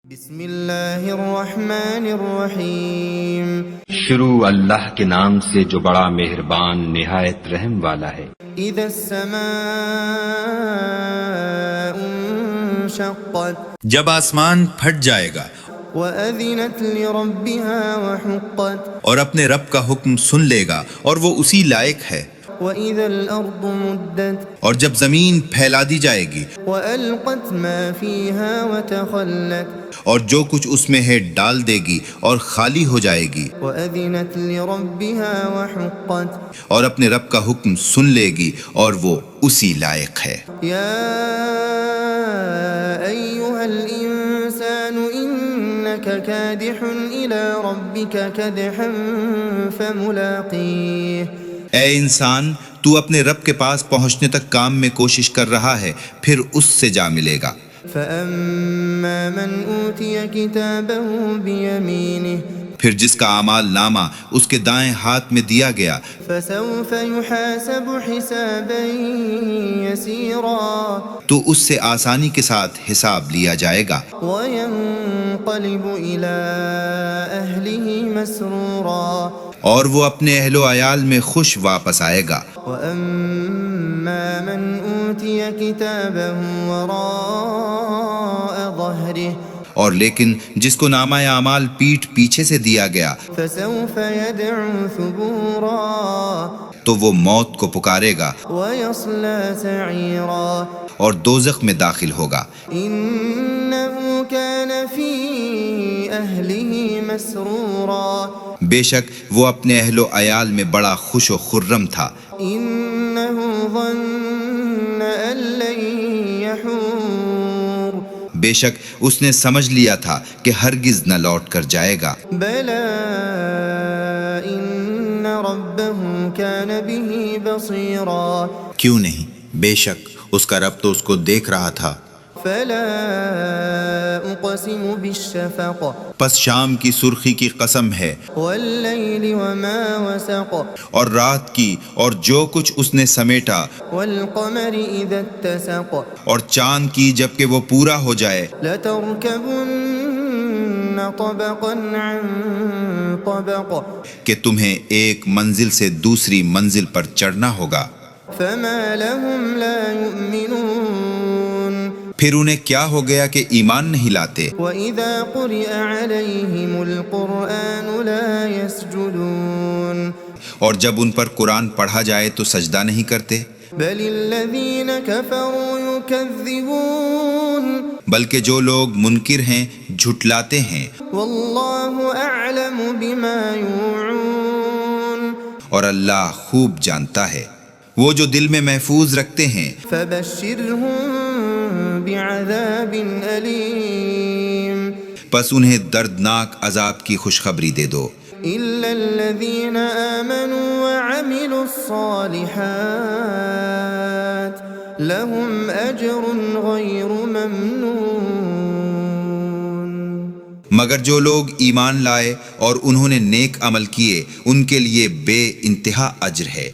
بسم اللہ الرحمن الرحیم شروع اللہ کے نام سے جو بڑا مہربان نہایت رحم والا ہے۔ اذا السماء انشقت جب آسمان پھٹ جائے گا وأذنت لربها وحقت اور اپنے رب کا حکم سن لے گا اور وہ اسی لائق ہے، وإذا الأرض مدت اور جب زمین پھیلا دی جائے گی وألقت ما فيها وتخلت اور جو کچھ اس میں ہے ڈال دے گی اور خالی ہو جائے گی، وأذنت لربها وحقت اور اپنے رب کا حکم سن لے گی اور وہ اسی لائق ہے۔ يا أيها الإنسان إنك كادح إلى ربك كدحا فملاقيه اے انسان، تو اپنے رب کے پاس پہنچنے تک کام میں کوشش کر رہا ہے، پھر اس سے جا ملے گا۔ فأما من أوتي كتابه بيمينه پھر جس کا اعمال نامہ اس کے دائیں ہاتھ میں دیا گیا فسوف يحاسب حسابا يسيرا تو اس سے آسانی کے ساتھ حساب لیا جائے گا، وينقلب إلى أهله مسرورا اور وہ اپنے اہل و عیال میں خوش واپس آئے گا۔ وأما من أوتي كتابه وراء ظهره اور لیکن جس کو نامہ اعمال پیٹھ پیچھے سے دیا گیا فسوف يدعو ثبورا تو وہ موت کو پکارے گا ويصلى سعيرا اور دوزخ میں داخل ہوگا۔ إنه كان في أهله مسرورا بے شک وہ اپنے اہل و عیال میں بڑا خوش و خرم تھا، إنه ظن أن لن يحور بے شک اس نے سمجھ لیا تھا کہ ہرگز نہ لوٹ کر جائے گا۔ بلى إن ربه كان به بصيرا کیوں نہیں، بے شک اس کا رب تو اس کو دیکھ رہا تھا۔ فلا أقسم بالشفق پس شام کی سرخی کی قسم ہے والليل وما وسق اور رات کی اور جو کچھ اس نے سمیٹا والقمر إذا اتسق اور چاند کی جبکہ وہ پورا ہو جائے، لتركبن طبقا عن طبق کہ تمہیں ایک منزل سے دوسری منزل پر چڑھنا ہوگا۔ فما لهم لا يؤمنون پھر انہیں کیا ہو گیا کہ ایمان نہیں لاتے، وإذا قرئ عليهم القرآن لا يسجدون اور جب ان پر قرآن پڑھا جائے تو سجدہ نہیں کرتے، بل الذين كفروا يكذبون بلکہ جو لوگ منکر ہیں جھٹلاتے ہیں، والله أعلم بما يوعون اور اللہ خوب جانتا ہے وہ جو دل میں محفوظ رکھتے ہیں۔ فبشرهم بعذاب أليم پس انہیں دردناک عذاب کی خوشخبری دے دو، إلا الذين آمنوا وعملوا الصالحات لهم أجر غير ممنون مگر جو لوگ ایمان لائے اور انہوں نے نیک عمل کیے ان کے لیے بے انتہا اجر ہے۔